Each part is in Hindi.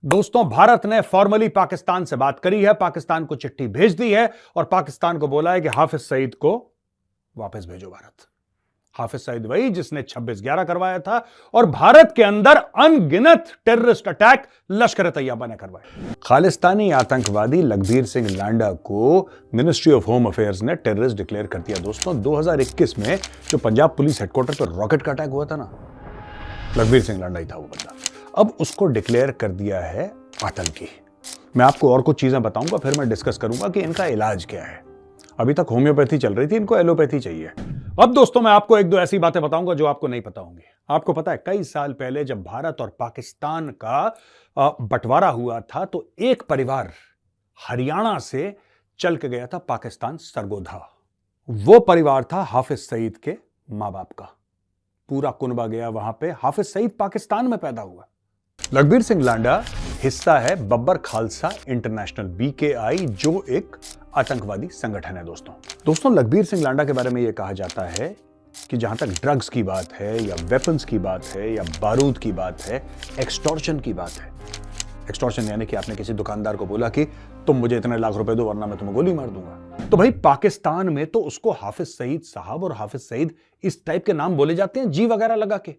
दोस्तों, भारत ने फॉर्मली पाकिस्तान से बात करी है, पाकिस्तान को चिट्ठी भेज दी है और पाकिस्तान को बोला है कि हाफिज सईद को वापस भेजो भारत। हाफिज सईद वही जिसने 26/11 करवाया था और भारत के अंदर अनगिनत टेररिस्ट अटैक लश्कर तैयबा ने करवाए। खालिस्तानी आतंकवादी लखबीर सिंह लांडा को मिनिस्ट्री ऑफ होम अफेयर्स ने टेररिस्ट डिक्लेयर कर दिया। दोस्तों, 2021 में जो पंजाब पुलिस हेडक्वार्टर पर रॉकेट का अटैक हुआ था ना, लखबीर सिंह लांडा ही था वो बंदा। अब उसको डिक्लेयर कर दिया है आतंकी। मैं आपको और कुछ चीजें बताऊंगा, फिर मैं डिस्कस करूंगा कि इनका इलाज क्या है। अभी तक होम्योपैथी चल रही थी, इनको एलोपैथी चाहिए। अब दोस्तों, मैं आपको एक दो ऐसी बातें बताऊंगा जो आपको नहीं पता होंगी। आपको पता है, कई साल पहले जब भारत और पाकिस्तान का बंटवारा हुआ था तो एक परिवार हरियाणा से चल के गया था पाकिस्तान सरगोधा। वो परिवार था हाफिज सईद के मां बाप का। पूरा कुनबा गया वहां पे। हाफिज सईद पाकिस्तान में पैदा हुआ। लखबीर सिंह लांडा हिस्सा है बब्बर खालसा इंटरनेशनल BKI, जो एक आतंकवादी संगठन है। दोस्तों, लखबीर सिंह लांडा के बारे में यह कहा जाता है कि जहां तक ड्रग्स की बात है या वेपन्स की बात है या बारूद की बात है, एक्सटॉर्शन की बात है। एक्सटॉर्शन यानी कि आपने किसी दुकानदार को बोला कि तुम मुझे इतने लाख रुपए दो वरना मैं तुम्हें गोली मार दूंगा। तो भाई, पाकिस्तान में तो उसको हाफिज सईद साहब और हाफिज सईद इस टाइप के नाम बोले जाते हैं, जी वगैरह लगा के,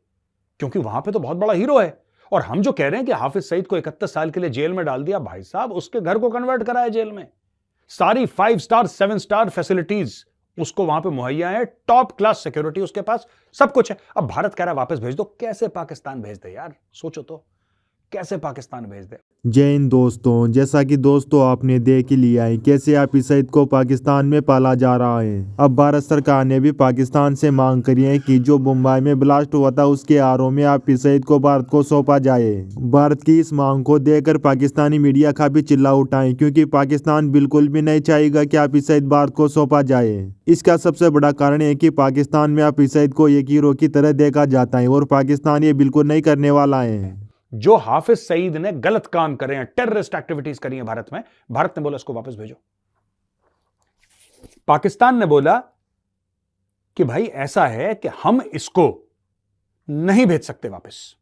क्योंकि वहां पे तो बहुत बड़ा हीरो है। और हम जो कह रहे हैं कि हाफिज सईद को 31 साल के लिए जेल में डाल दिया, भाई साहब उसके घर को कन्वर्ट करा है जेल में। सारी 5 स्टार 7 स्टार फैसिलिटीज उसको वहां पे मुहैया है, टॉप क्लास सिक्योरिटी उसके पास, सब कुछ है। अब भारत कह रहा है वापस भेज दो। कैसे पाकिस्तान भेज दे यार, सोचो तो, कैसे पाकिस्तान भेज दे। जय हिंद दोस्तों, जैसा कि दोस्तों आपने देख ही लिया है कैसे हाफिज सईद को पाकिस्तान में पाला जा रहा है। अब भारत सरकार ने भी पाकिस्तान से मांग करी है कि जो मुंबई में ब्लास्ट हुआ था उसके आरोप में हाफिज सईद को भारत को सौंपा जाए। भारत की इस मांग को देखकर पाकिस्तानी मीडिया काफी चिल्ला उठा है, क्योंकि पाकिस्तान बिल्कुल भी नहीं चाहेगा कि हाफिज सईद भारत को सौंपा जाए। इसका सबसे बड़ा कारण है कि पाकिस्तान में हाफिज सईद को एक हीरो की तरह देखा जाता है और पाकिस्तान ये बिल्कुल नहीं करने वाला है। जो हाफिज सईद ने गलत काम करे हैं, टेररिस्ट एक्टिविटीज करी हैं भारत में, भारत ने बोला इसको वापस भेजो। पाकिस्तान ने बोला कि भाई ऐसा है कि हम इसको नहीं भेज सकते वापस,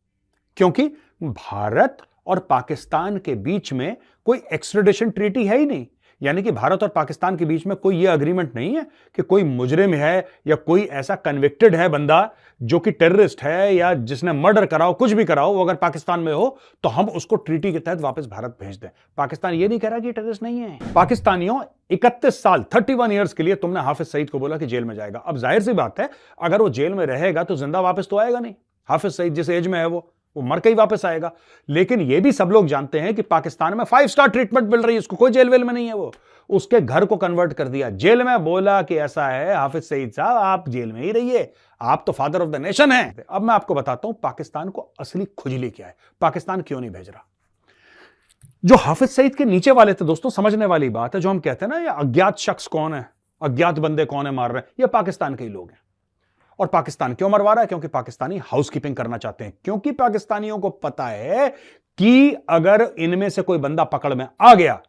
क्योंकि भारत और पाकिस्तान के बीच में कोई एक्स्ट्रेडिशन ट्रीटी है ही नहीं। यानी कि भारत और पाकिस्तान के बीच में कोई यह अग्रीमेंट नहीं है कि कोई मुजरिम है या कोई ऐसा कन्विक्टेड है बंदा जो कि टेररिस्ट है या जिसने मर्डर कराओ, कुछ भी कराओ, वो अगर पाकिस्तान में हो तो हम उसको ट्रीटी के तहत वापस भारत भेज दें। पाकिस्तान ये नहीं कह रहा कि टेररिस्ट नहीं है। पाकिस्तानियों, 31 साल 31 ईयर्स के लिए तुमने हाफिज सईद को बोला कि जेल में जाएगा। अब जाहिर सी बात है, अगर वो जेल में रहेगा तो जिंदा वापस तो आएगा नहीं। हाफिज सईद जिस एज में है वो मर के ही वापस आएगा। लेकिन ये भी सब लोग जानते हैं कि पाकिस्तान में 5 स्टार ट्रीटमेंट मिल रही है उसको, कोई जेल वेल में नहीं है। वो उसके घर को कन्वर्ट कर दिया जेल में। बोला कि ऐसा है हाफिज सईद साहब, आप जेल में ही रहिए, आप तो फादर ऑफ द नेशन हैं। अब मैं आपको बताता हूं पाकिस्तान को असली खुजली क्या है, पाकिस्तान क्यों नहीं भेज रहा। जो हाफिज सईद के नीचे वाले थे दोस्तों, समझने वाली बात है, जो हम कहते हैं ना ये अज्ञात शख्स कौन है, अज्ञात बंदे कौन है मार रहे हैं, ये पाकिस्तान के ही लोग हैं। और पाकिस्तान क्यों मरवा रहा है? क्योंकि पाकिस्तानी हाउसकीपिंग करना चाहते हैं। क्योंकि पाकिस्तानियों को पता है कि अगर इनमें से कोई बंदा पकड़ में आ गया,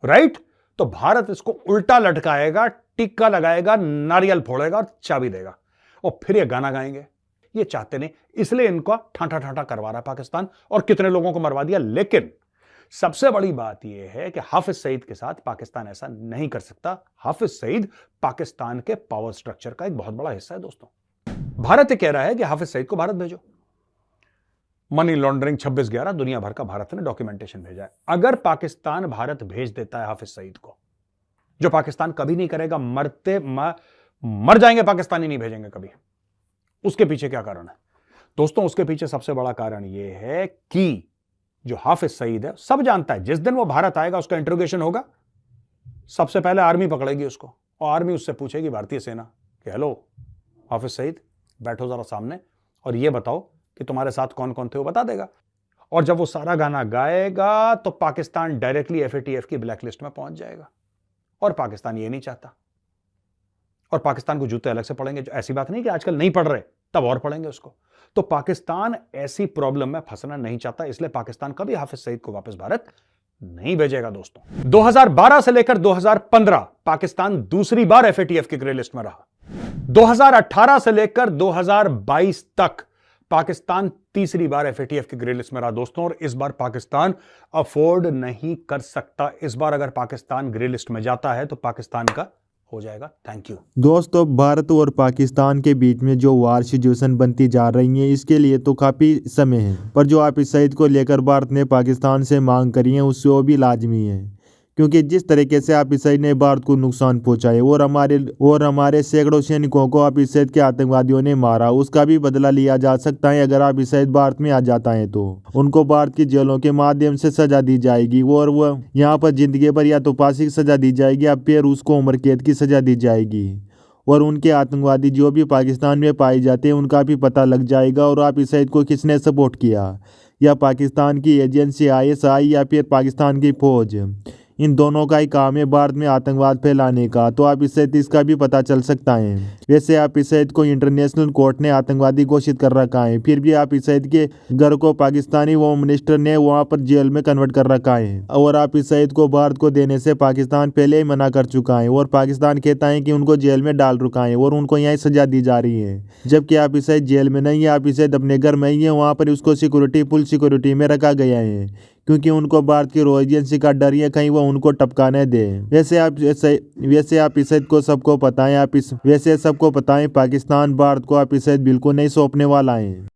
राइट, तो भारत इसको उल्टा लटकाएगा, टिक्का लगाएगा, नारियल फोड़ेगा और चाबी देगा, और फिर ये गाना गाएंगे। ये चाहते नहीं, इसलिए इनको ठाठा ठाठा करवा रहा है पाकिस्तान, और कितने लोगों को मरवा दिया। लेकिन सबसे बड़ी बात यह है कि हाफिज सईद के साथ पाकिस्तान ऐसा नहीं कर सकता। हाफिज सईद पाकिस्तान के पावर स्ट्रक्चर का एक बहुत बड़ा हिस्सा है। दोस्तों, भारत कह रहा है कि हाफिज सईद को भारत भेजो। मनी लॉन्ड्रिंग 26/11 दुनिया भर का भारत ने डॉक्यूमेंटेशन भेजा है। अगर पाकिस्तान भारत भेज देता है हाफिज सईद को, जो पाकिस्तान कभी नहीं करेगा, मर जाएंगे पाकिस्तानी, नहीं भेजेंगे कभी। उसके पीछे क्या कारण है दोस्तों? उसके पीछे सबसे बड़ा कारण यह है कि जो हाफिज सईद है, सब जानता है जिस दिन वो भारत आएगा उसका इंट्रोगेशन होगा, सबसे पहले आर्मी पकड़ेगी उसको, और आर्मी उससे पूछेगी, भारतीय सेना, कि हेलो हाफिज सईद, बैठो जरा सामने और ये बताओ कि तुम्हारे साथ कौन कौन थे। वो बता देगा। और जब वो सारा गाना गाएगा तो पाकिस्तान डायरेक्टली FATF की ब्लैकलिस्ट में पहुंच जाएगा, और पाकिस्तान ये नहीं चाहता। और पाकिस्तान को जूते अलग से पड़ेंगे। जो ऐसी बात नहीं कि आजकल नहीं पड़ रहे, तब और पड़ेंगे उसको। तो पाकिस्तान ऐसी प्रॉब्लम में फंसना नहीं चाहता, इसलिए पाकिस्तान कभी हाफिज सईद को वापस भारत नहीं भेजेगा। दोस्तों, 2012 से लेकर 2015 पाकिस्तान दूसरी बार FATF की ग्रे लिस्ट में रहा। 2018 से लेकर 2022 तक पाकिस्तान तीसरी बार FATF की ग्रे लिस्ट में रहा दोस्तों, और इस बार पाकिस्तान अफोर्ड नहीं कर सकता। इस बार अगर पाकिस्तान ग्रे लिस्ट में जाता है तो पाकिस्तान का हो जाएगा। थैंक यू दोस्तों, भारत और पाकिस्तान के बीच में जो वार सिचुएशन बनती जा रही है, इसके लिए तो काफी समय है, पर जो आप इस सईद को लेकर भारत ने पाकिस्तान से मांग करी है उससे वो भी लाजमी है, क्योंकि जिस तरीके से आप इस सईद ने भारत को नुकसान पहुंचाए और हमारे सैकड़ों सैनिकों को आप इस सईद के आतंकवादियों ने मारा, उसका भी बदला लिया जा सकता है। अगर आप इस सईद भारत में आ जाता है तो उनको भारत की जेलों के माध्यम से सजा दी जाएगी और वह यहाँ पर जिंदगी भर या तो फांसी की सजा दी जाएगी या फिर उसको उम्र कैद की सजा दी जाएगी, और उनके आतंकवादी जो भी पाकिस्तान में पाए जाते हैं उनका भी पता लग जाएगा। और आप इस सईद को किसने सपोर्ट किया, या पाकिस्तान की एजेंसी ISI या फिर पाकिस्तान की फौज, इन दोनों का ही काम है भारत में आतंकवाद फैलाने का, तो आप इससे इसका भी पता चल सकता है। वैसे आप इस सईद को इंटरनेशनल कोर्ट ने आतंकवादी घोषित कर रखा है, फिर भी आप इस सईद के घर को पाकिस्तानी होम मिनिस्टर ने वहां पर जेल में कन्वर्ट कर रखा है, और आप इस सईद को भारत को देने से पाकिस्तान पहले ही मना कर चुका है, और पाकिस्तान कहता है कि उनको जेल में डाल रुका है और उनको यहाँ सजा दी जा रही है, जबकि आप इस सईद जेल में नहीं है, आप इस सईद अपने घर में ही है, वहाँ पर उसको फुल सिक्योरिटी में रखा गया है, क्योंकि उनको भारत की रॉ एजेंसी का डर है कहीं वो उनको टपकाने दे। वैसे आप इस सईद को सबको पता है, वैसे सबको पता है पाकिस्तान भारत को आप इस सईद बिल्कुल नहीं सौंपने वाला है।